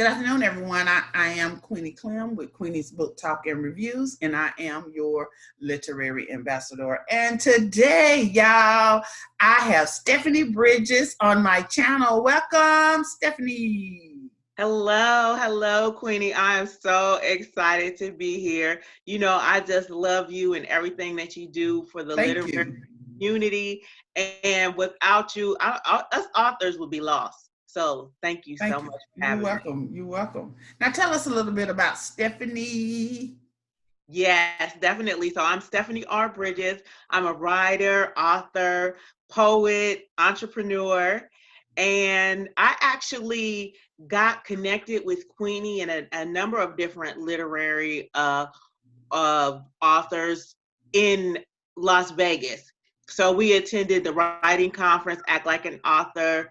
Good afternoon, everyone. I am Queenie Clem with Queenie's Book Talk and Reviews, and I am your literary ambassador. And today, y'all, I have Stephanie Bridges on my channel. Welcome, Stephanie. Hello, Queenie. I am so excited to be here. You know, I just love you and everything that you do for the Thank literary you. community. And without you, us authors would be lost. So thank you so Thank you. much for You're having me. welcome. You're welcome. Now tell us a little bit about Stephanie. Yes, definitely. So I'm Stephanie R. Bridges. I'm a writer, author, poet, entrepreneur, and I actually got connected with Queenie and a number of different literary authors in Las Vegas. So we attended the writing conference, Act Like an Author,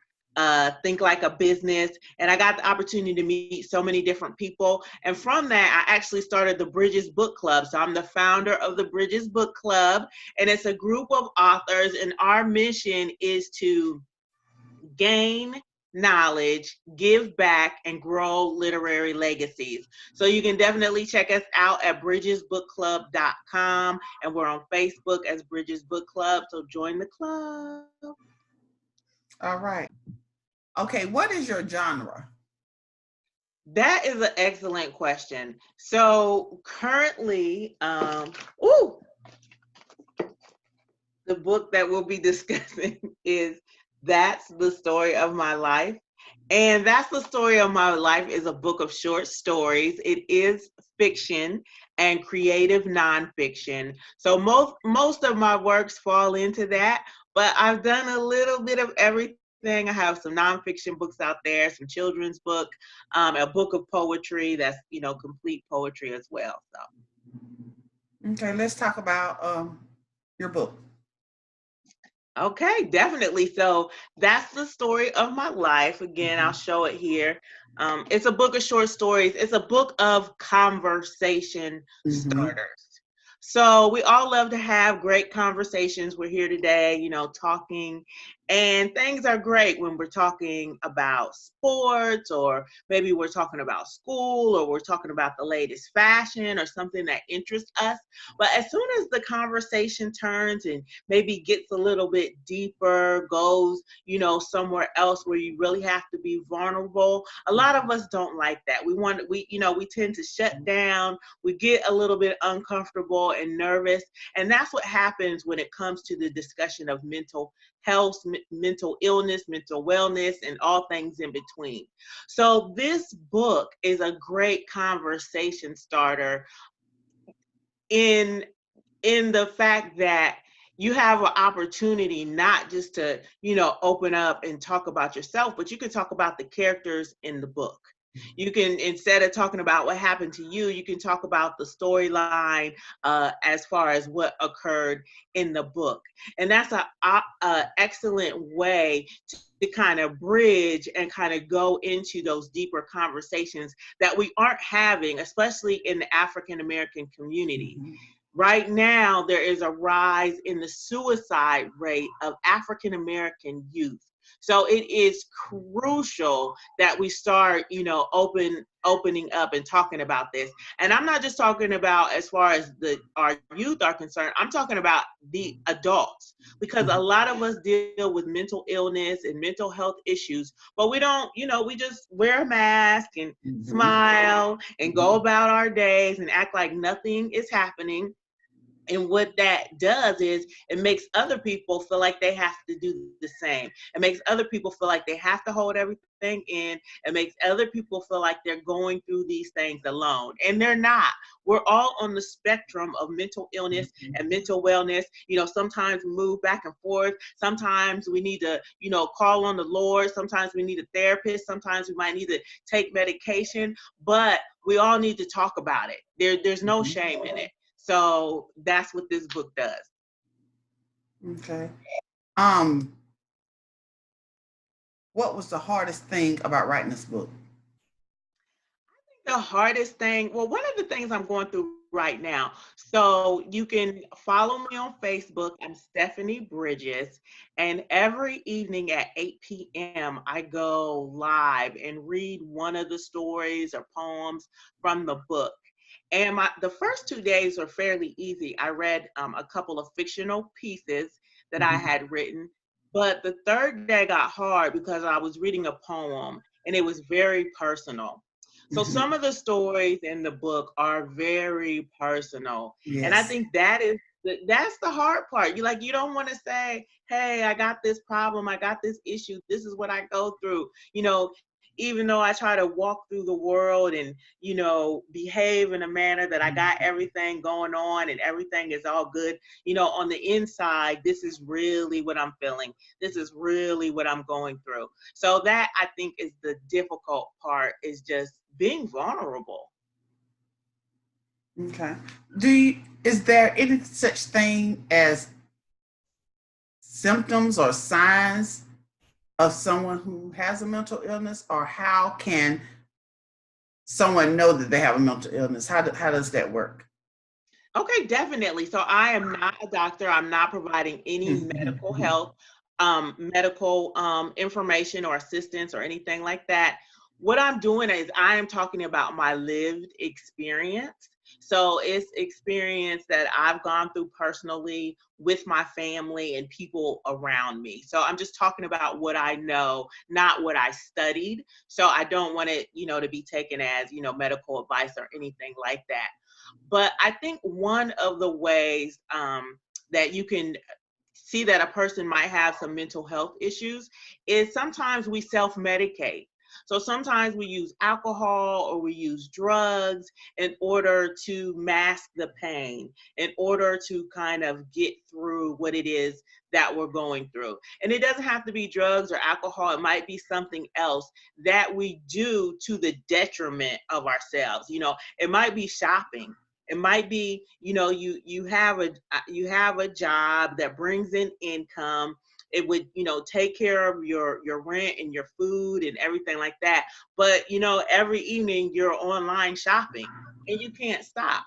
Think Like a Business, and I got the opportunity to meet so many different people. And from that, I actually started the Bridges Book Club. So I'm the founder of the Bridges Book Club, and it's a group of authors, and our mission is to gain knowledge, give back, and grow literary legacies. So you can definitely check us out at bridgesbookclub.com, and we're on Facebook as Bridges Book Club. So join the club. All right. Okay, what is your genre? That is an excellent question. So currently, the book that we'll be discussing is That's the Story of My Life. And That's the Story of My Life is a book of short stories. It is fiction and creative nonfiction. So most of my works fall into that, but I've done a little bit of everything. I have some nonfiction books out there, some children's book, a book of poetry that's, complete poetry as well. So. Okay, let's talk about your book. Okay, definitely. So that's the story of my life. Again, I'll show it here. It's a book of short stories. It's a book of conversation starters. So we all love to have great conversations. We're here today, talking, and things are great when we're talking about sports, or maybe we're talking about school, or we're talking about the latest fashion or something that interests us. But as soon as the conversation turns and maybe gets a little bit deeper, goes, somewhere else where you really have to be vulnerable, a lot of us don't like that. We tend to shut down. We get a little bit uncomfortable and nervous. And that's what happens when it comes to the discussion of mental health, mental illness, mental wellness, and all things in between. So this book is a great conversation starter in the fact that you have an opportunity not just to, open up and talk about yourself, but you can talk about the characters in the book. You can, instead of talking about what happened to you, you can talk about the storyline as far as what occurred in the book. And that's an excellent way to kind of bridge and kind of go into those deeper conversations that we aren't having, especially in the African American community. Right now, there is a rise in the suicide rate of African American youth. So it is crucial that we start, opening up and talking about this. And I'm not just talking about as far as our youth are concerned. I'm talking about the adults, because a lot of us deal with mental illness and mental health issues, but we don't, we just wear a mask and smile and go about our days and act like nothing is happening. And what that does is it makes other people feel like they have to do the same. It makes other people feel like they have to hold everything in. It makes other people feel like they're going through these things alone. And they're not. We're all on the spectrum of mental illness and mental wellness. Sometimes we move back and forth. Sometimes we need to, call on the Lord. Sometimes we need a therapist. Sometimes we might need to take medication. But we all need to talk about it. There's no shame in it. So that's what this book does. Okay. What was the hardest thing about writing this book? The hardest thing, well, one of the things I'm going through right now. So you can follow me on Facebook. I'm Stephanie Bridges. And every evening at 8 p.m., I go live and read one of the stories or poems from the book. And the first 2 days were fairly easy. I read a couple of fictional pieces that I had written. But the third day got hard because I was reading a poem and it was very personal. So some of the stories in the book are very personal. And I Yes. think that's the hard part. You don't want to say, hey, I got this problem, I got this issue, this is what I go through. Even though I try to walk through the world and, behave in a manner that I got everything going on and everything is all good, on the inside, this is really what I'm feeling. This is really what I'm going through. So that, I think, is the difficult part, is just being vulnerable. Okay. Is there any such thing as symptoms or signs of someone who has a mental illness, or how can someone know that they have a mental illness? How does that work? Okay, definitely. So I am not a doctor. I'm not providing any medical health, medical information or assistance or anything like that. What I'm doing is I am talking about my lived experience. So it's experience that I've gone through personally with my family and people around me. So I'm just talking about what I know, not what I studied. So I don't want it, to be taken as, medical advice or anything like that. But I think one of the ways that you can see that a person might have some mental health issues is sometimes we self-medicate. So sometimes we use alcohol or we use drugs in order to mask the pain, in order to kind of get through what it is that we're going through. And it doesn't have to be drugs or alcohol. It might be something else that we do to the detriment of ourselves. It might be shopping. It might be, you have a job that brings in income. It would, take care of your rent and your food and everything like that. But, every evening you're online shopping and you can't stop.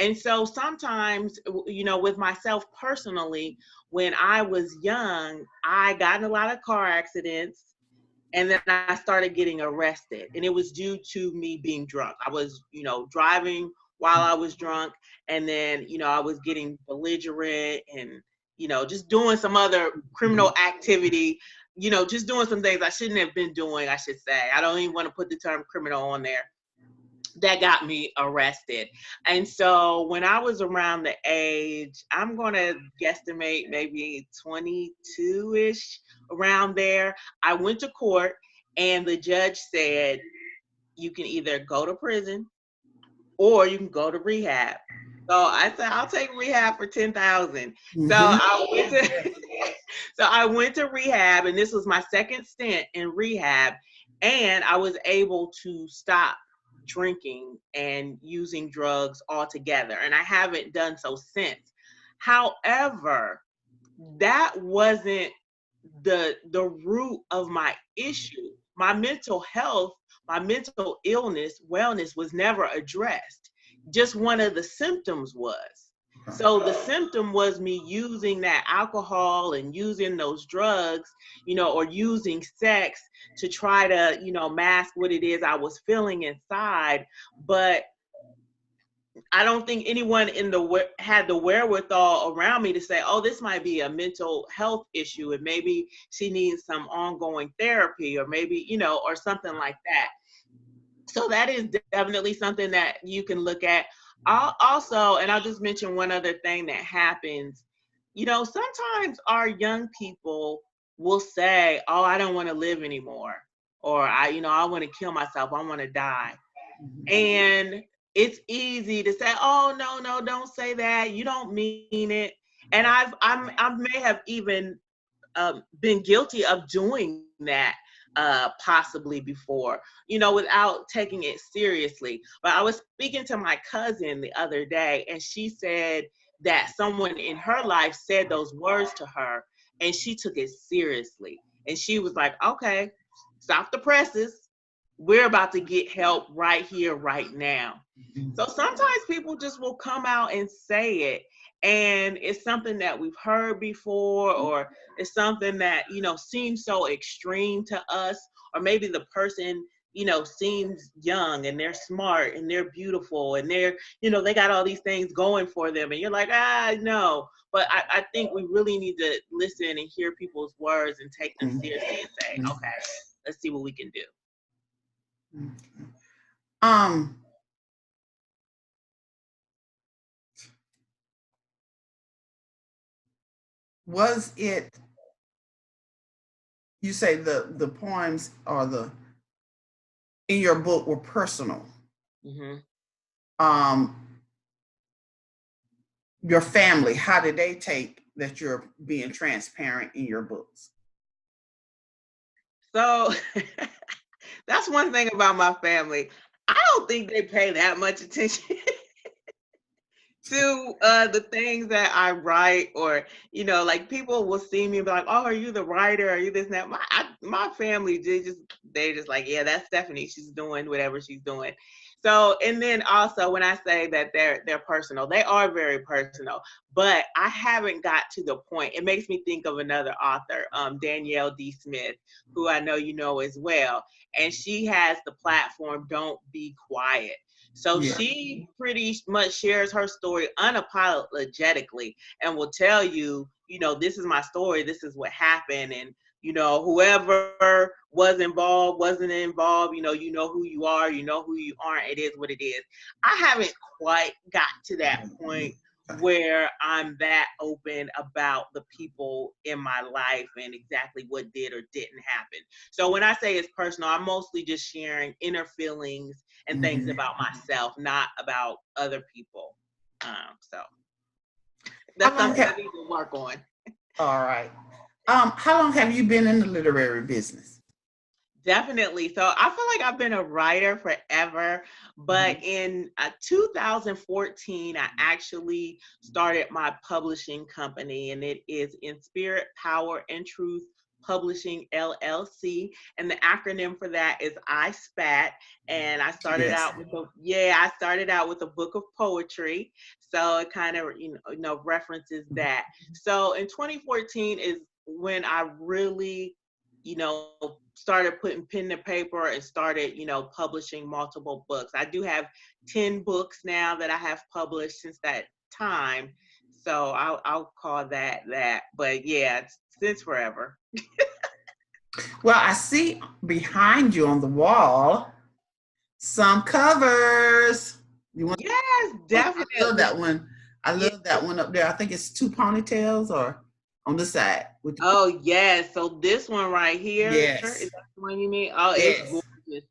And so sometimes, with myself personally, when I was young, I got in a lot of car accidents. And then I started getting arrested, and it was due to me being drunk. I was, driving while I was drunk, and then, I was getting belligerent and, just doing some other criminal activity, just doing some things I shouldn't have been doing, I should say. I don't even want to put the term criminal on there. That got me arrested. And so when I was around the age, I'm going to guesstimate maybe 22-ish, around there, I went to court and the judge said, you can either go to prison or you can go to rehab. So I said, I'll take rehab for 10,000. So I went to rehab, and this was my second stint in rehab, and I was able to stop drinking and using drugs altogether. And I haven't done so since. However, that wasn't the root of my issue. My mental health, my mental illness, wellness was never addressed. Just one of the symptoms was. So the symptom was me using that alcohol and using those drugs, or using sex to try to, mask what it is I was feeling inside. But I don't think anyone had the wherewithal around me to say, oh, this might be a mental health issue and maybe she needs some ongoing therapy, or maybe, or something like that. So that is definitely something that you can look at. Also, and I'll just mention one other thing that happens. Sometimes our young people will say, oh, I don't want to live anymore. Or I want to kill myself. I want to die. And it's easy to say, oh, no, don't say that. You don't mean it. And I may have even been guilty of doing that possibly before, without taking it seriously. But I was speaking to my cousin the other day, and she said that someone in her life said those words to her, and she took it seriously. And she was like, okay, stop the presses. we're about to get help right here, right now. Mhm. So sometimes people just will come out and say it. And it's something that we've heard before, or it's something that, seems so extreme to us, or maybe the person, seems young and they're smart and they're beautiful and they got all these things going for them. And you're like, no. But I think we really need to listen and hear people's words and take them seriously and say, okay, let's see what we can do. Okay. Um, was it, you say the poems or the in your book were personal. Mm-hmm. Um, your family, how did they take that you're being transparent in your books? So that's one thing about my family. I don't think they pay that much attention to the things that I write, or like people will see me and be like, "Oh, are you the writer? Are you this and that?" My family, they just like, "Yeah, that's Stephanie. She's doing whatever she's doing." So, and then also when I say that they're personal, they are very personal. But I haven't got to the point. It makes me think of another author, Danielle D. Smith, who I know you know as well, and she has the platform "Don't Be Quiet." So Yeah. she pretty much shares her story unapologetically and will tell you, this is my story, this is what happened, and whoever was involved, wasn't involved, you know who you are, you know who you aren't, it is what it is. I haven't quite got to that point where I'm that open about the people in my life and exactly what did or didn't happen. So when I say it's personal, I'm mostly just sharing inner feelings and things about myself, not about other people. So How that's long something I have, need to work on. all right. How long have you been in the literary business? Definitely. So I feel like I've been a writer forever, but in 2014, I actually started my publishing company, and it is In Spirit, Power, and Truth Publishing LLC, and the acronym for that is ISPAT. And I started Yes. out with I started out with a book of poetry, so it kind of references that. So in 2014 is when I really started putting pen to paper and started, publishing multiple books. I do have 10 books now that I have published since that time. So I'll call that. But yeah, it's since forever. Well, I see behind you on the wall some covers. You want? Yes, I love definitely. that one. I Yeah. love that one up there. I think it's two ponytails or on the side with the, Oh, yes. So this one right here, is yes, that the one you mean? Oh, it's yes. gorgeous.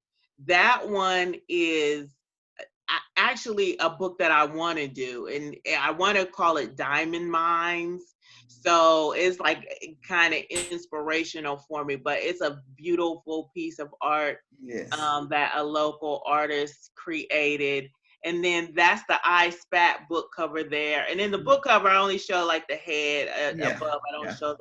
That one is actually a book that I want to do, and I want to call it Diamond Mines. So it's like kind of inspirational for me, but it's a beautiful piece of art Yes. that a local artist created. And then that's the I Spat book cover there. And in the book cover, I only show like the head Yeah. above. I don't Yeah. show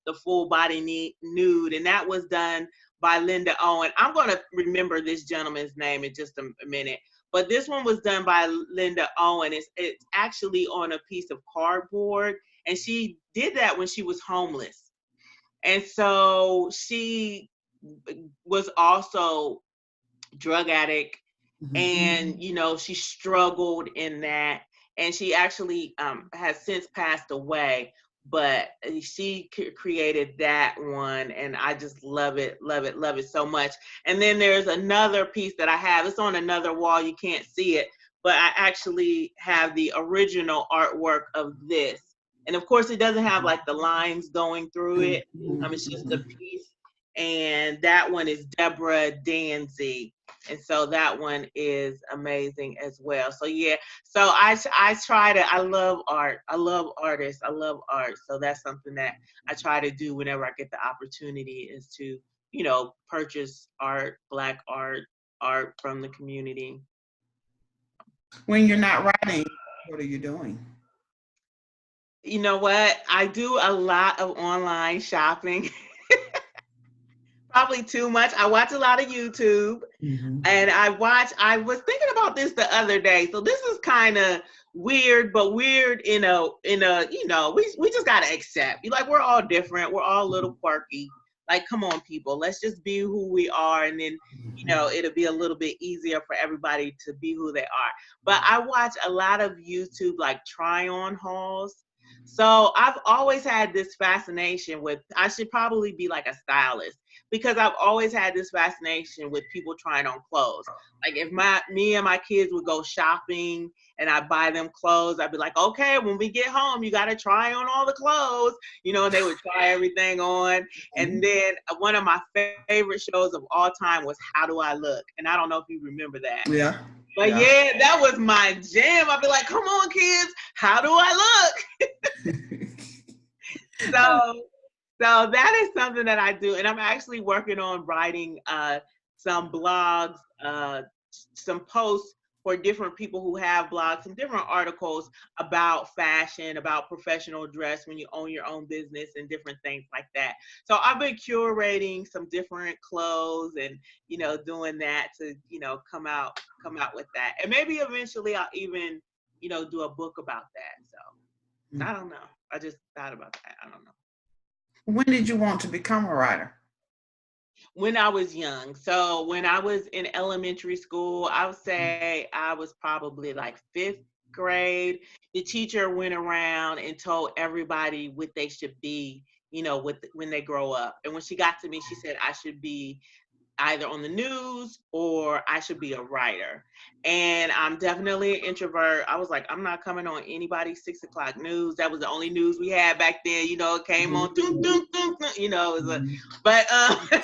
the full body nude. And that was done by Linda Owen. I'm going to remember this gentleman's name in just a minute. But this one was done by Linda Owen. It's actually on a piece of cardboard. And she did that when she was homeless. And so she was also drug addict, and she struggled in that, and she actually has since passed away, but she created that one, and I just love it, love it, love it so much. And then there's another piece that I have, it's on another wall, you can't see it, but I actually have the original artwork of this, and of course it doesn't have like the lines going through it. It's just a piece, and that one is Deborah Danzig, and so that one is amazing as well. So yeah, so I try to, I love art, I love artists, I love art, so that's something that I try to do whenever I get the opportunity, is to purchase art, Black art from the community. When you're not writing, what are you doing? You know what, I do a lot of online shopping. Probably too much. I watch a lot of YouTube. And I was thinking about this the other day. So this is kind of weird, but weird we just gotta accept. You like, we're all different. We're all a little quirky. Like, come on, people, let's just be who we are, and then it'll be a little bit easier for everybody to be who they are. But I watch a lot of YouTube, like, try on hauls. So I've always had this fascination with, I should probably be like a stylist, because I've always had this fascination with people trying on clothes. Like, if me and my kids would go shopping and I buy them clothes, I'd be like, okay, when we get home, you got to try on all the clothes, and they would try everything on. And then one of my favorite shows of all time was How Do I Look? And I don't know if you remember that. Yeah. But yeah, that was my jam. I'd be like, come on, kids, how do I look? So that is something that I do. And I'm actually working on writing some blogs, some posts for different people who have blogs, some different articles about fashion, about professional dress when you own your own business and different things like that. So I've been curating some different clothes and, doing that to, come out with that. And maybe eventually I'll even, do a book about that. So I don't know. I just thought about that. I don't know. When did you want to become a writer? When I was young. So when I was in elementary school, I would say I was probably like 5th grade. The teacher went around and told everybody what they should be, when they grow up. And when she got to me, she said I should be either on the news or I should be a writer. And I'm definitely an introvert. I was like, I'm not coming on anybody's 6 o'clock news. That was the only news we had back then. It came on, doom, doom, doom, doom, it was but but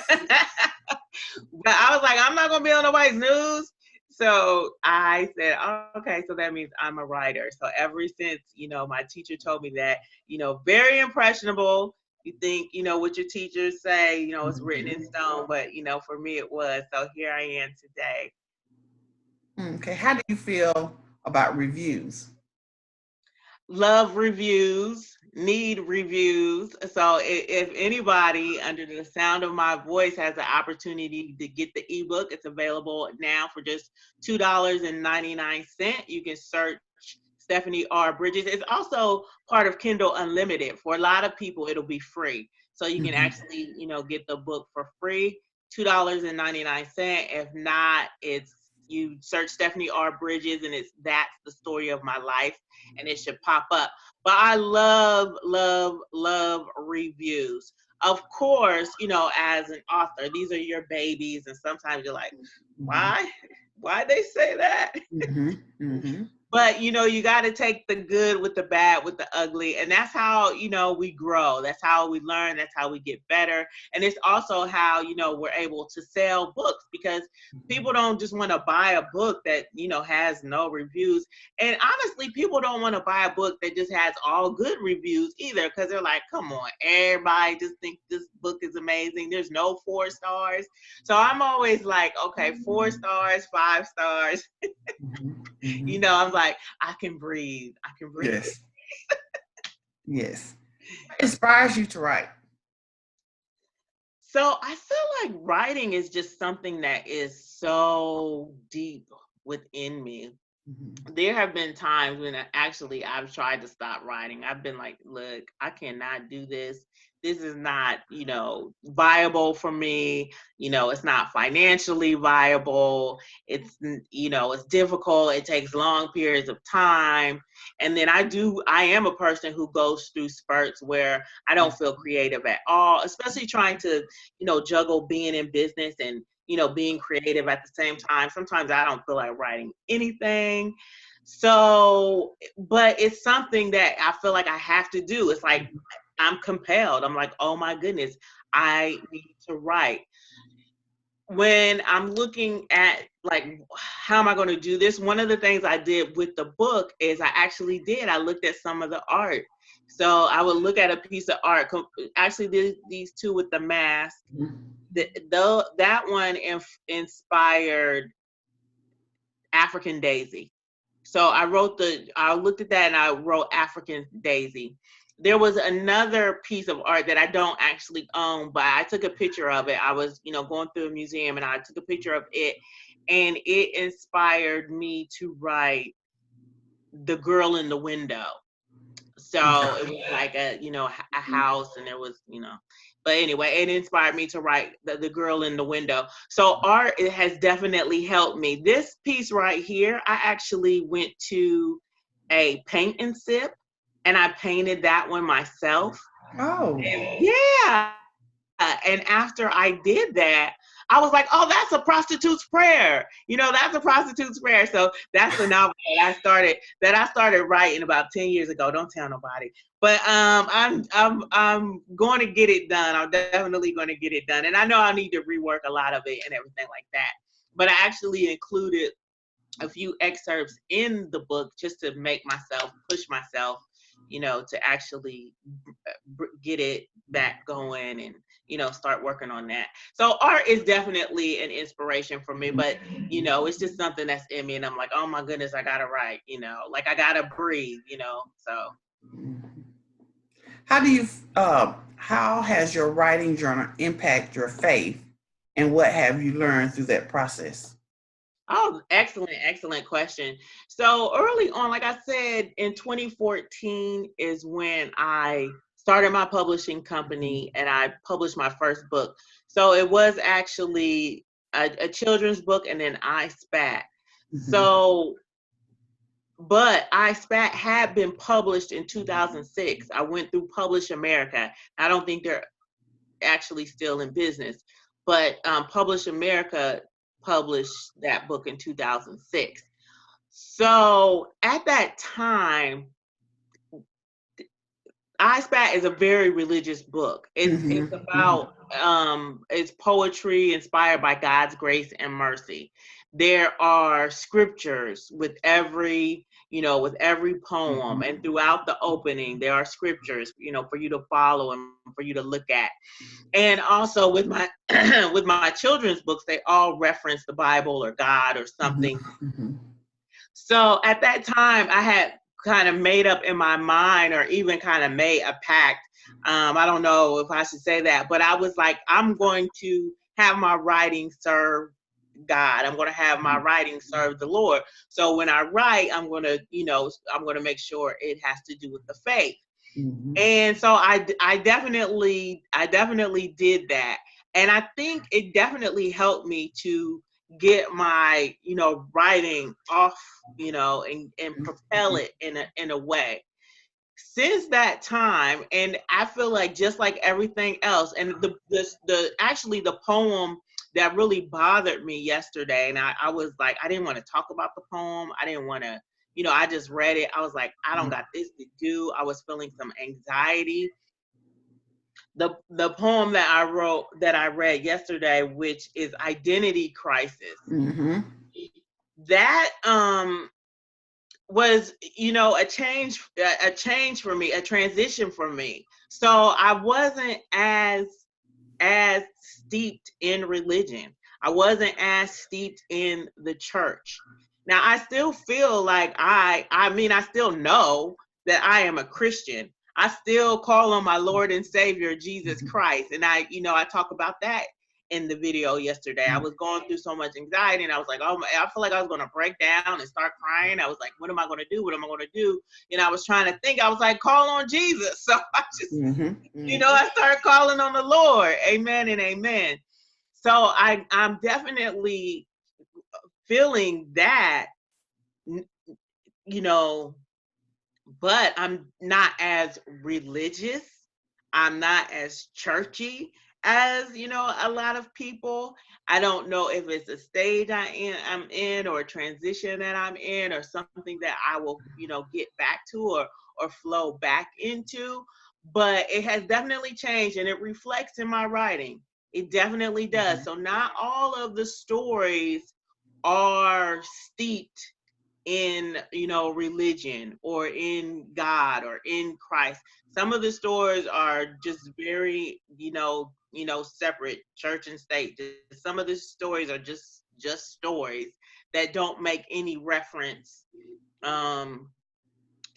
I was like, I'm not gonna be on nobody's news. So I said, okay, so that means I'm a writer. So ever since, my teacher told me that, very impressionable. You think, what your teachers say, it's written in stone, but, for me it was. So here I am today. Okay. How do you feel about reviews? Love reviews, need reviews. So if anybody under the sound of my voice has the opportunity to get the ebook, it's available now for just $2.99. You can search Stephanie R. Bridges. It's also part of Kindle Unlimited. For a lot of people, it'll be free. So you can actually, get the book for free, $2.99. If not, you search Stephanie R. Bridges and that's the story of my life, and it should pop up. But I love, love, love reviews. Of course, as an author, these are your babies, and sometimes you're like, why they say that? But, you got to take the good with the bad, with the ugly. And that's how, we grow. That's how we learn. That's how we get better. And it's also how, we're able to sell books, because people don't just want to buy a book that, has no reviews. And honestly, people don't want to buy a book that just has all good reviews either, because they're like, come on, everybody just thinks this book is amazing. There's no 4 stars. So I'm always like, okay, 4 stars, 5 stars. I'm like, I can breathe. Yes. Yes. What inspires you to write? So I feel like writing is just something that is so deep within me. There have been times when I've tried to stop writing. I've been like, look, I cannot do this. This is not, viable for me. It's not financially viable. It's, it's difficult. It takes long periods of time. And then I am a person who goes through spurts where I don't feel creative at all, especially trying to, juggle being in business and, being creative at the same time. Sometimes I don't feel like writing anything. So, but it's something that I feel like I have to do. It's like I'm compelled. I'm like, oh my goodness, I need to write. When I'm looking at like, how am I going to do this? One of the things I did with the book is I looked at some of the art. So I would look at a piece of art. Actually did these two with the mask. That one inspired African Daisy. So I looked at that and I wrote African Daisy. there was another piece of art that I don't actually own, but I took a picture of it. I was, going through a museum and I took a picture of it, and it inspired me to write The Girl in the Window. So it was like a house, and there was, but anyway, it inspired me to write the Girl in the Window. So art, it has definitely helped me. This piece right here, I actually went to a paint and sip, and I painted that one myself. Oh. And yeah. And after I did that, I was like, oh, that's a prostitute's prayer. That's a prostitute's prayer. So that's the novel that I started writing about 10 years ago. Don't tell nobody. But I'm going to get it done. I'm definitely going to get it done. And I know I need to rework a lot of it and everything like that. But I actually included a few excerpts in the book just to push myself, to actually get it back going and, start working on that. So art is definitely an inspiration for me, but, it's just something that's in me, and I'm like, oh my goodness, I gotta write, like I gotta breathe, so. How has your writing journal impacted your faith, and what have you learned through that process? Oh, excellent question. So early on, like I said, in 2014 is when I started my publishing company and I published my first book. So it was actually a children's book, and then I Spat. So, but I Spat had been published in 2006. I went through Publish America. I don't think they're actually still in business, but Publish America published that book in 2006. So at that time, I Spat is a very religious book. It's about it's poetry inspired by God's grace and mercy. There are scriptures with every poem, and throughout the opening there are scriptures, for you to follow and for you to look at. And also with my with my children's books, they all reference the Bible or God or something. So at that time, I had kind of made up in my mind, or even kind of made a pact. I don't know if I should say that, but I was like, I'm going to have my writing serve God. I'm going to have my writing serve the Lord. So when I write, I'm going to make sure it has to do with the faith. And so I definitely did that. And I think it definitely helped me to get my, writing off, and propel it in a way. Since that time, and I feel like just like everything else, and the poem that really bothered me yesterday, and I was like, I didn't want to talk about the poem. I didn't want to, I just read it. I was like, I don't got this to do. I was feeling some anxiety. The poem that I read yesterday, which is Identity Crisis. That was, a change for me, a transition for me. So I wasn't as steeped in religion. I wasn't as steeped in the church. Now I still feel like I still know that I am a Christian. I still call on my Lord and Savior Jesus Christ. And I talk about that in the video yesterday. I was going through so much anxiety, and I was like, oh my, I feel like I was going to break down and start crying. I was like, what am I going to do? What am I going to do? And I was trying to think. I was like, call on Jesus. So I just, I started calling on the Lord. Amen and amen. So I'm definitely feeling that, but I'm not as religious. I'm not as churchy as, a lot of people. I don't know if it's a stage I'm in, or a transition that I'm in, or something that I will, get back to or flow back into. But it has definitely changed, and it reflects in my writing. It definitely does. So not all of the stories are steeped in, religion or in God or in Christ. Some of the stories are just very, separate, church and state. Some of the stories are just stories that don't make any reference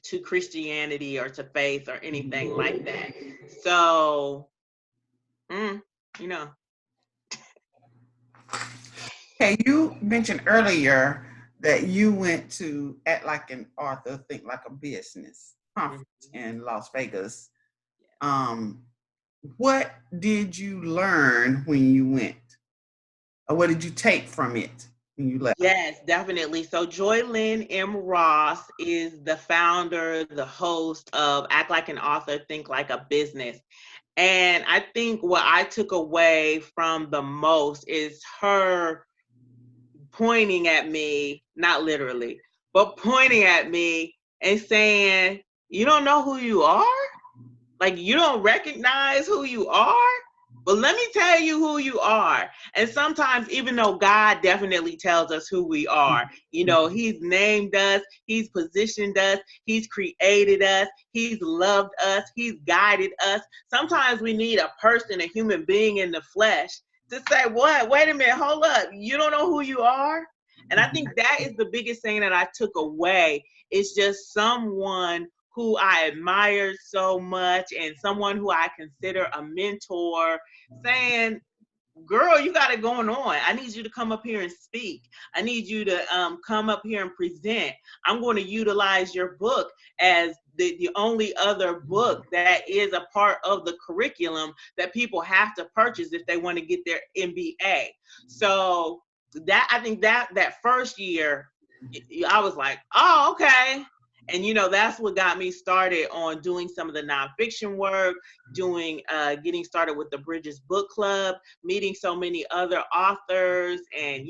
to Christianity or to faith or anything like that. So, you know. Okay, you mentioned earlier that you went to Act Like an Author, Think Like a Business conference in Las Vegas. What did you learn when you went? Or what did you take from it when you left? Yes, definitely. So Joy Lynn M. Ross is the founder, the host of Act Like an Author, Think Like a Business. And I think what I took away from the most is her pointing at me, not literally, but pointing at me and saying, "You don't know who you are? Like, you don't recognize who you are? But let me tell you who you are." And sometimes, even though God definitely tells us who we are, you know, He's named us, He's positioned us, He's created us, He's loved us, He's guided us. Sometimes we need a person, a human being in the flesh to say, "What? Wait a minute, hold up. You don't know who you are?" And I think that is the biggest thing that I took away. It's just someone who I admire so much and someone who I consider a mentor saying, "Girl, you got it going on. I need you to come up here and speak. I need you to come up here and present. I'm going to utilize your book as the only other book that is a part of the curriculum that people have to purchase if they want to get their MBA." So that, I think that first year, I was like, "Oh, okay." And that's what got me started on doing some of the nonfiction work, getting started with the Bridges Book Club, meeting so many other authors, and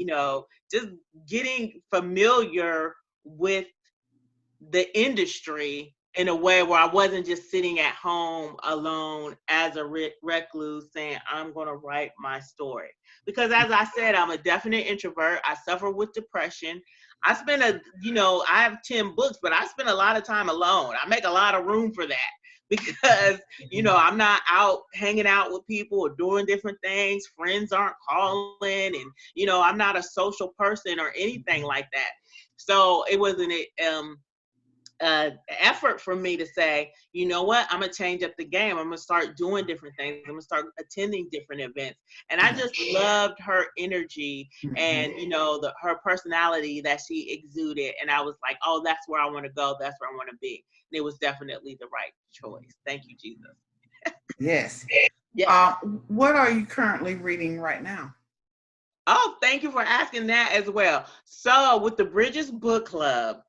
just getting familiar with the industry in a way where I wasn't just sitting at home alone as a recluse saying, "I'm going to write my story." Because as I said, I'm a definite introvert. I suffer with depression. I have 10 books, but I spend a lot of time alone. I make a lot of room for that because, I'm not out hanging out with people or doing different things. Friends aren't calling, and, I'm not a social person or anything like that. So it was an effort for me to say, "You know what? I'm gonna change up the game. I'm gonna start doing different things. I'm gonna start attending different events." And I just loved her energy and her personality that she exuded. And I was like, "Oh, that's where I want to go. That's where I want to be." And it was definitely the right choice. Thank you, Jesus. Yes. Yeah. What are you currently reading right now? Oh, thank you for asking that as well. So with the Bridges Book Club,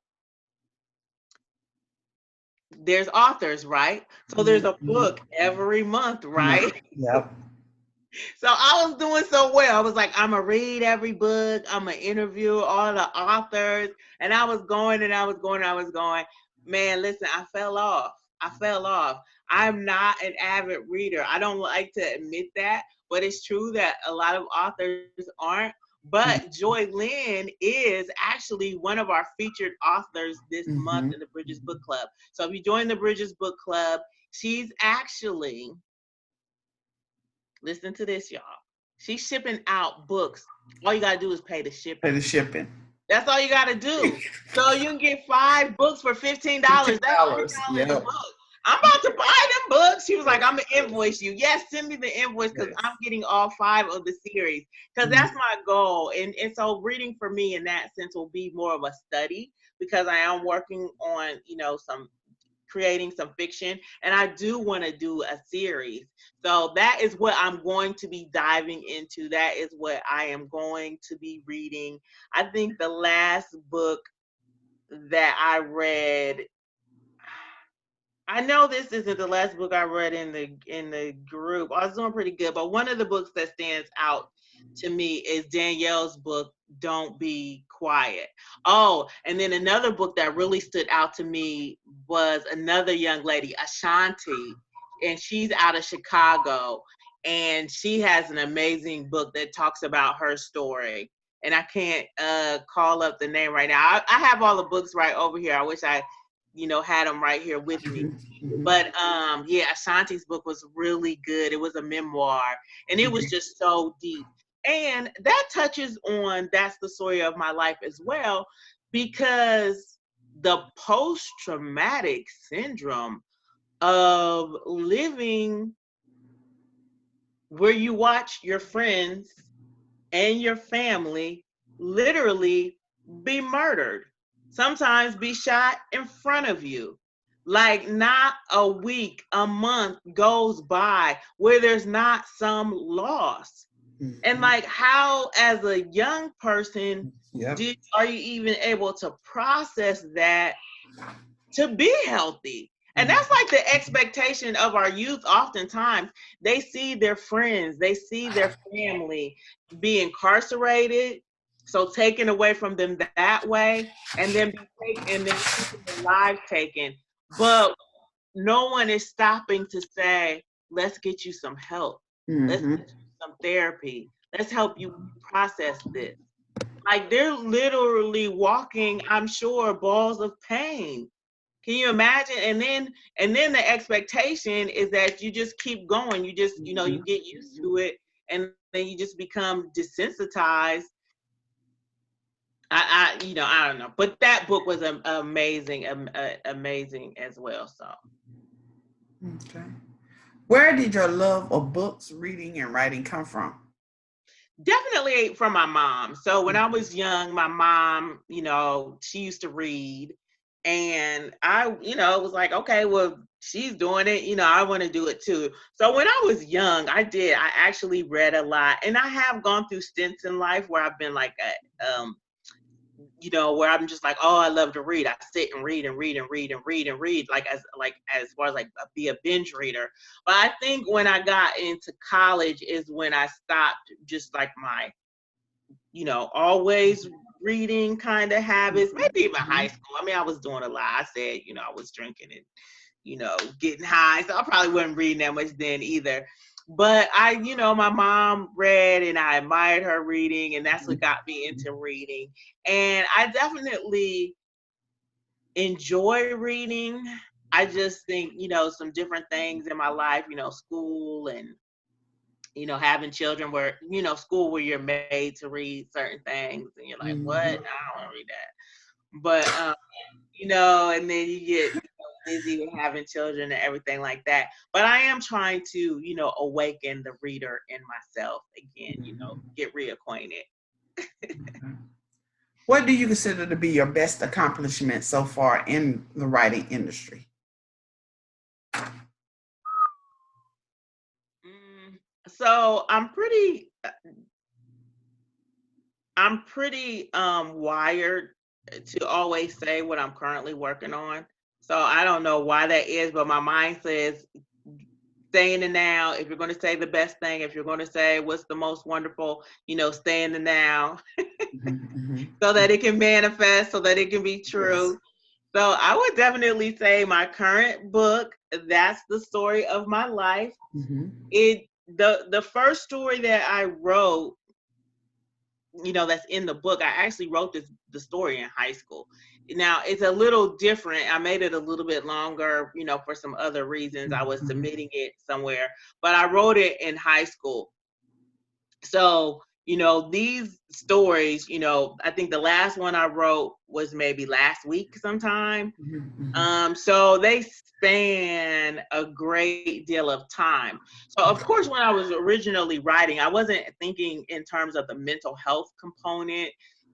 there's authors, right? So there's a book every month, right? Yep. So I was doing so well. I was like, I'm going to read every book. I'm going to interview all the authors. And I was going and I was going and I was going. Man, listen, I fell off. I'm not an avid reader. I don't like to admit that, but it's true that a lot of authors aren't. But Joy Lynn is actually one of our featured authors this month in the Bridges Book Club. So if you join the Bridges Book Club, she's actually, listen to this, y'all. She's shipping out books. All you got to do is pay the shipping. Pay the shipping. That's all you got to do. So you can get 5 books for $15. That's $3 a book. I'm about to buy them books. She was like, "I'm going to invoice you." Yes, send me the invoice because I'm getting all 5 of the series because that's my goal. And so reading for me in that sense will be more of a study because I am working on, creating some fiction, and I do want to do a series. So that is what I'm going to be diving into. That is what I am going to be reading. I think the last book that I read, I know this isn't the last book I read in the group. I was doing pretty good, but one of the books that stands out to me is Danielle's book, Don't Be Quiet. Oh, and then another book that really stood out to me was another young lady, Ashanti, and she's out of Chicago, and she has an amazing book that talks about her story. And I can't call up the name right now. I have all the books right over here. I wish I had them right here with me. But Ashanti's book was really good. It was a memoir, and it was just so deep. And that touches on That's the Story of My Life as well, because the post-traumatic syndrome of living where you watch your friends and your family literally be murdered, sometimes be shot in front of you. Like not a week, a month goes by where there's not some loss. And like how as a young person are you even able to process that to be healthy? And that's like the expectation of our youth. Oftentimes they see their friends, they see their family be incarcerated, so taken away from them that way, and then keeping their lives taken. But no one is stopping to say, let's get you some help. Let's get you some therapy. Let's help you process this. Like they're literally walking, I'm sure, balls of pain. Can you imagine? And then the expectation is that you just keep going. You just, you know, you get used to it, and then you just become desensitized. You know, I don't know. But that book was amazing, amazing as well. So. Okay. Where did your love of books, reading, and writing come from? Definitely from my mom. So when I was young, my mom, you know, she used to read, and I, you know, was like, okay, well, she's doing it, you know, I want to do it too. So when I was young, I actually read a lot, and I have gone through stints in life where I've been like you know, where I'm just like, oh, I love to read. I sit and read and read and read and read and read, like as far as like be a binge reader. But I think when I got into college is when I stopped just like my, you know, always reading kind of habits, maybe even high school. I mean, I was doing a lot. I said, you know, I was drinking and, you know, getting high. So I probably wasn't reading that much then either. But I, you know, my mom read and I admired her reading, and that's what got me into reading. And I definitely enjoy reading. I just think, you know, some different things in my life, you know, school and, you know, having children where, you know, school where you're made to read certain things and you're like, what? I don't want to read that. But, you know, and then you get, you know, busy with having children and everything like that. But I am trying to, you know, awaken the reader in myself again, you know, get reacquainted. What do you consider to be your best accomplishment so far in the writing industry? So I'm pretty wired to always say what I'm currently working on. So I don't know why that is, but my mind says stay in the now. If you're going to say the best thing, if you're going to say what's the most wonderful, you know, stay in the now so that it can manifest, so that it can be true. Yes. So I would definitely say my current book, that's the story of my life. The first story that I wrote, you know, that's in the book, I actually wrote the story in high school. Now it's a little different. I made it a little bit longer, you know, for some other reasons. I was submitting it somewhere, but I wrote it in high school. So, you know, these stories, you know, I think the last one I wrote was maybe last week sometime. So they span a great deal of time. So of course, when I was originally writing, I wasn't thinking in terms of the mental health component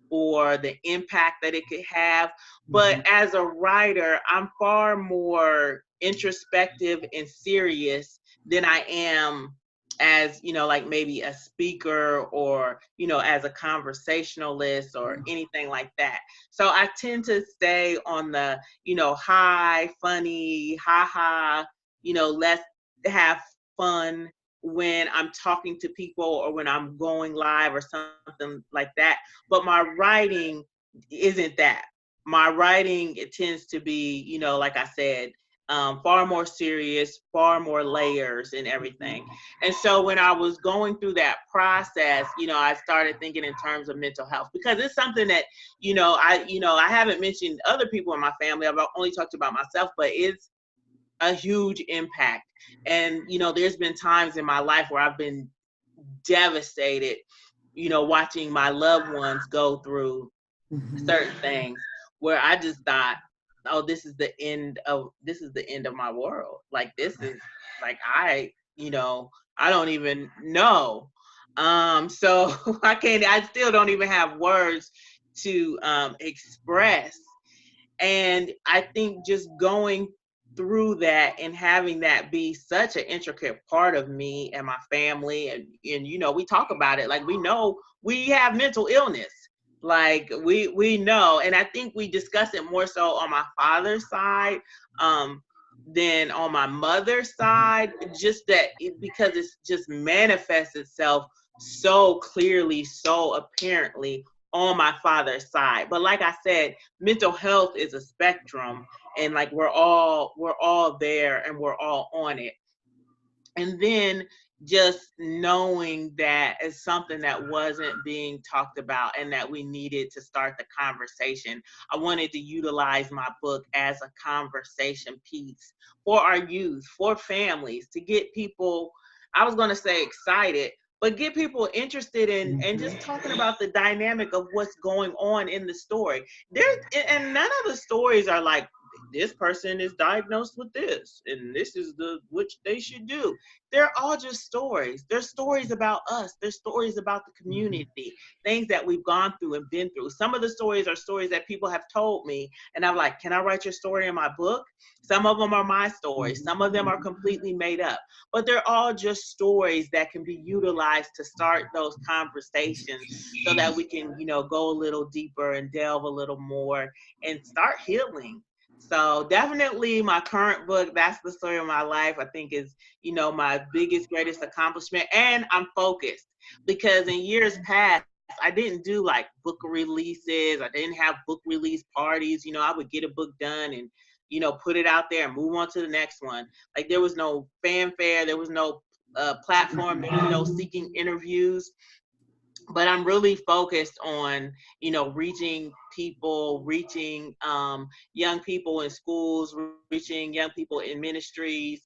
or the impact that it could have. But as a writer, I'm far more introspective and serious than I am as, you know, like maybe a speaker or, you know, as a conversationalist or anything like that. So I tend to stay on the, you know, high, funny, ha, you know, let's have fun when I'm talking to people or when I'm going live or something like that. But my writing isn't that. My writing, it tends to be, you know, like I said, far more serious, far more layers and everything. And so when I was going through that process, you know, I started thinking in terms of mental health, because it's something that, you know, I haven't mentioned other people in my family. I've only talked about myself, but it's a huge impact. And, you know, there's been times in my life where I've been devastated, you know, watching my loved ones go through certain things where I just thought, oh, this is the end of my world. Like, this is like, I don't even know. So I still don't even have words to express. And I think just going through that and having that be such an intricate part of me and my family, and we talk about it, like, we know we have mental illness, like we know. And I think we discuss it more so on my father's side than on my mother's side, just because it's just manifests itself so clearly, so apparently on my father's side. But like I said, mental health is a spectrum, and like we're all there and we're all on it. And then just knowing that is something that wasn't being talked about and that we needed to start the conversation. I wanted to utilize my book as a conversation piece for our youth, for families, to get people, I was going to say excited, but get people interested in and just talking about the dynamic of what's going on in the story. And none of the stories are like, this person is diagnosed with this and this is which they should do. They're all just stories. They're stories about us. They're stories about the community, things that we've gone through and been through. Some of the stories are stories that people have told me, and I'm like, can I write your story in my book? Some of them are my stories. Some of them are completely made up, but they're all just stories that can be utilized to start those conversations so that we can, go a little deeper and delve a little more and start healing. So definitely my current book, That's the Story of My Life, I think is, my biggest, greatest accomplishment. And I'm focused because in years past, I didn't do like book releases. I didn't have book release parties. I would get a book done and, put it out there and move on to the next one. Like, there was no fanfare. There was no platform. There was no seeking interviews. But I'm really focused on, reaching people, reaching young people in schools, reaching young people in ministries,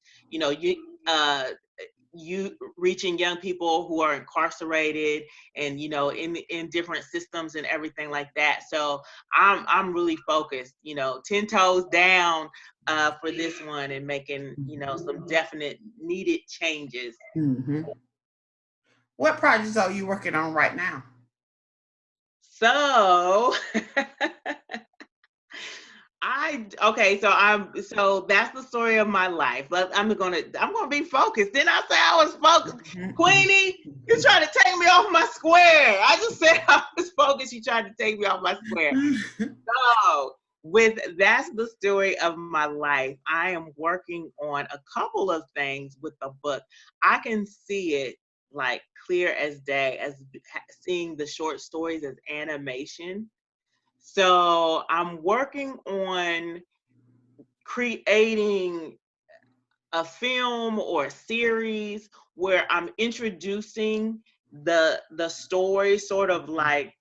you reaching young people who are incarcerated and, in different systems and everything like that. So I'm really focused, 10 toes down for this one, and making, some definite needed changes. Mm-hmm. What projects are you working on right now? So so that's the story of my life. But I'm gonna be focused. Didn't I say I was focused? Queenie, you trying to take me off my square. I just said I was focused. You tried to take me off my square. So that's the story of my life. I am working on a couple of things with the book. I can see it like clear as day, as seeing the short stories as animation. So I'm working on creating a film or a series where I'm introducing the story, sort of like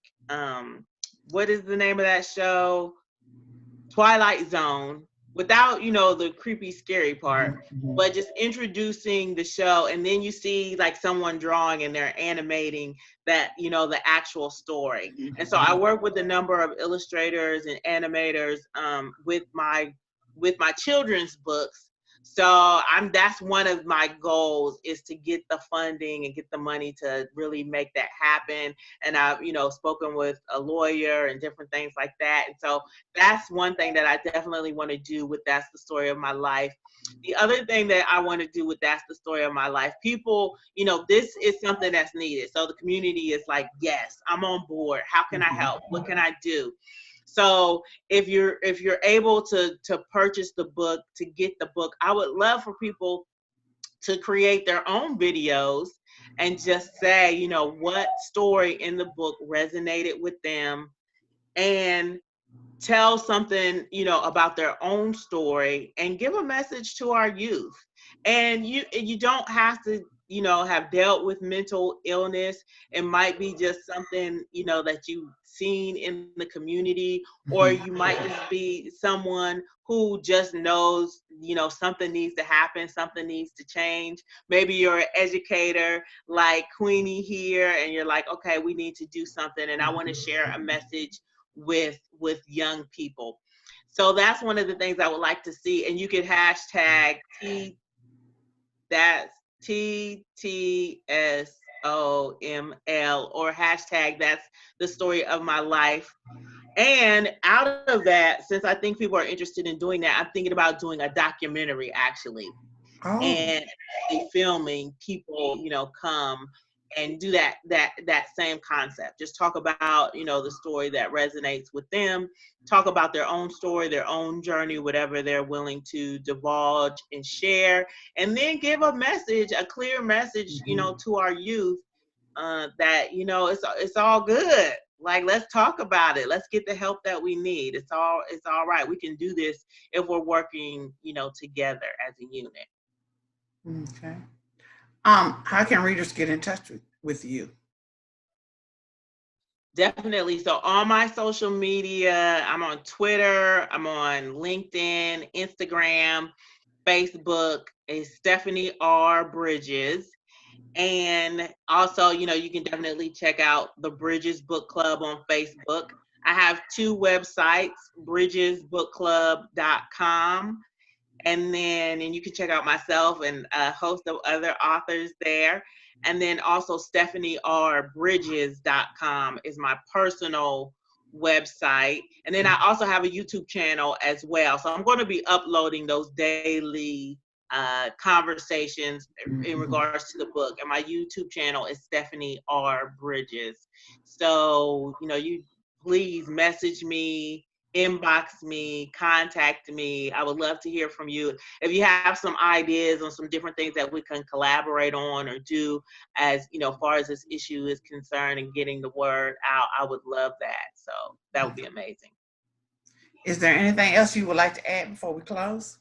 what is the name of that show? Twilight Zone, without, the creepy, scary part, but just introducing the show. And then you see like someone drawing and they're animating that, the actual story. And so I work with a number of illustrators and animators with my children's books. So that's one of my goals, is to get the funding and get the money to really make that happen. And I've, spoken with a lawyer and different things like that. And so that's one thing that I definitely want to do with That's the Story of My Life. The other thing that I want to do with That's the Story of My Life, people, this is something that's needed. So the community is like, yes, I'm on board. How can I help? What can I do? So if you're able to purchase the book, to get the book, I would love for people to create their own videos and just say, what story in the book resonated with them, and tell something, about their own story, and give a message to our youth. And you don't have to, have dealt with mental illness. It might be just something, that you've seen in the community, or you might just be someone who just knows, something needs to happen, something needs to change. Maybe you're an educator like Queenie here, and you're like, okay, we need to do something, and I want to share a message with young people. So that's one of the things I would like to see. And you could hashtag that's TTSOML, or hashtag that's the story of my life. And out of that, since I think people are interested in doing that, I'm thinking about doing a documentary actually, Oh. and filming people, come and do that same concept. Just talk about, the story that resonates with them, talk about their own story, their own journey, whatever they're willing to divulge and share, and then give a message, a clear message, to our youth, that, it's all good. Like, let's talk about it. Let's get the help that we need. It's all right. We can do this if we're working, together as a unit. Okay. How can readers get in touch with you? Definitely. So on my social media, I'm on Twitter, I'm on LinkedIn, Instagram, Facebook, is Stephanie R. Bridges. And also, you can definitely check out the Bridges Book Club on Facebook. I have two websites, bridgesbookclub.com. And you can check out myself and a host of other authors there. And then also stephaniebridges.com is my personal website. And then I also have a YouTube channel as well. So I'm going to be uploading those daily conversations in regards to the book. And my YouTube channel is Stephanie R. Bridges. So, you please message me, inbox me, contact me. I would love to hear from you. If you have some ideas on some different things that we can collaborate on or do as far as this issue is concerned and getting the word out, I would love that. So that would be amazing. Is there anything else you would like to add before we close?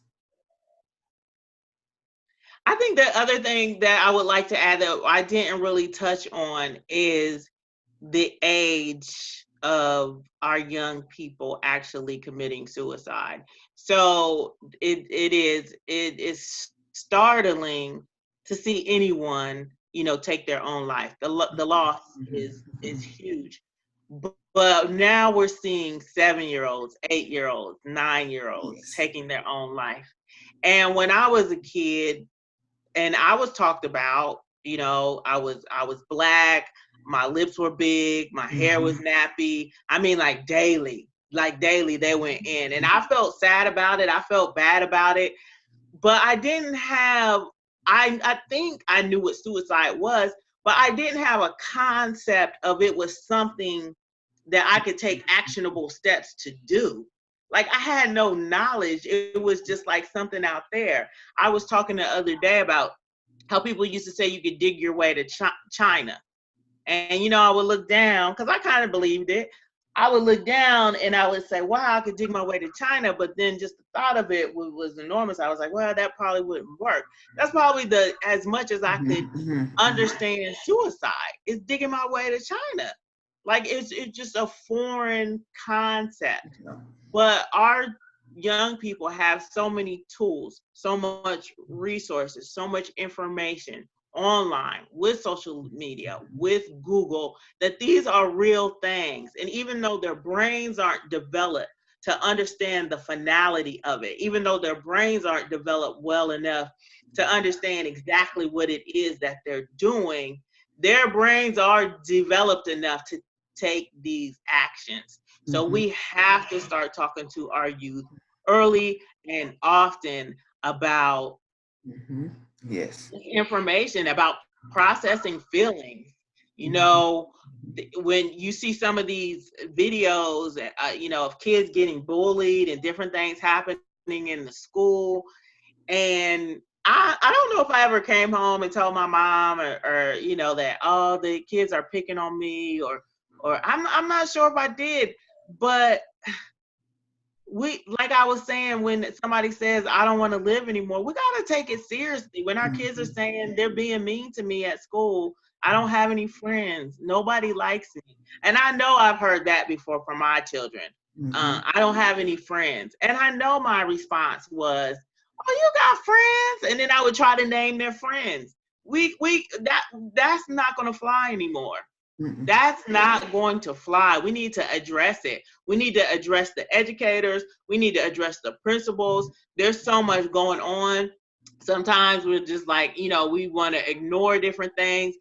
I think the other thing that I would like to add that I didn't really touch on is the age of our young people actually committing suicide. So it is startling to see anyone, take their own life. The loss is huge. But now we're seeing 7-year-olds, 8-year-olds, 9-year-olds taking their own life. And when I was a kid, and I was talked about, I was Black, my lips were big, my hair was nappy. I mean, like daily they went in, and I felt sad about it. I felt bad about it, but I didn't have, I think I knew what suicide was, but I didn't have a concept of it was something that I could take actionable steps to do. Like, I had no knowledge. It was just like something out there. I was talking the other day about how people used to say you could dig your way to China. And, I would look down, because I kind of believed it. I would look down and I would say, wow, I could dig my way to China. But then just the thought of it was enormous. I was like, well, that probably wouldn't work. That's probably as much as I could understand suicide, is digging my way to China. Like, it's just a foreign concept. But our young people have so many tools, so much resources, so much information online, with social media, with Google, that these are real things. And even though their brains aren't developed to understand the finality of it, even though their brains aren't developed well enough to understand exactly what it is that they're doing, their brains are developed enough to take these actions. So we have to start talking to our youth early and often about information, about processing feelings. When you see some of these videos, of kids getting bullied and different things happening in the school, and I don't know if I ever came home and told my mom or that, oh, the kids are picking on me, or I'm not sure if I did, but like I was saying, when somebody says I don't want to live anymore, we got to take it seriously. When our kids are saying they're being mean to me at school, I don't have any friends, nobody likes me. And I know I've heard that before from my children. I don't have any friends. And I know my response was, oh, you got friends? And then I would try to name their friends. That's not going to fly anymore. That's not going to fly. We need to address it. We need to address the educators. We need to address the principals. There's so much going on. Sometimes we're just like, we want to ignore different things,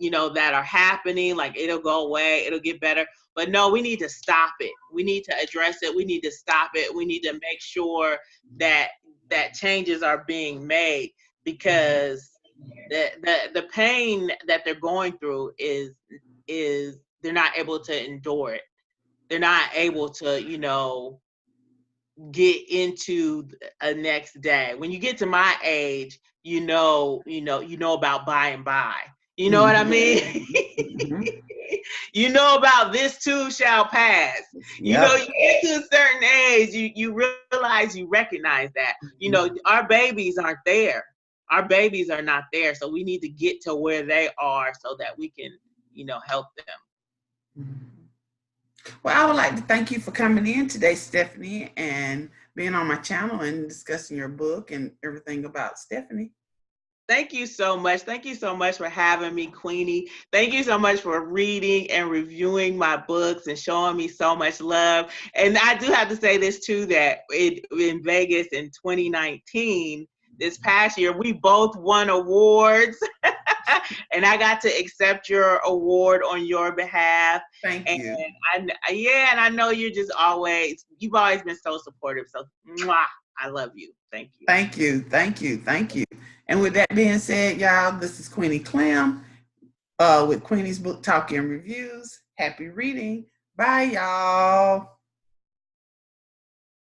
that are happening. Like, it'll go away, it'll get better. But no, we need to stop it. We need to address it. We need to stop it. We need to make sure that changes are being made, because the pain that they're going through is they're not able to endure it. They're not able to, get into a next day. When you get to my age, you know about by and by. You know what I mean? You know about this too shall pass. Yep. You get to a certain age, you realize, you recognize that. Our babies aren't there. Our babies are not there. So we need to get to where they are so that we can, help them. Well, I would like to thank you for coming in today, Stephanie, and being on my channel and discussing your book and everything about Stephanie. Thank you so much. Thank you so much for having me, Queenie. Thank you so much for reading and reviewing my books and showing me so much love. And I do have to say this too, that in Vegas in 2019, this past year, we both won awards. And I got to accept your award on your behalf. Thank you. And I know you've always been so supportive. So, mwah, I love you. Thank you. Thank you. Thank you. Thank you. And with that being said, y'all, this is Queenie Clem with Queenie's Book Talk and Reviews. Happy reading. Bye, y'all.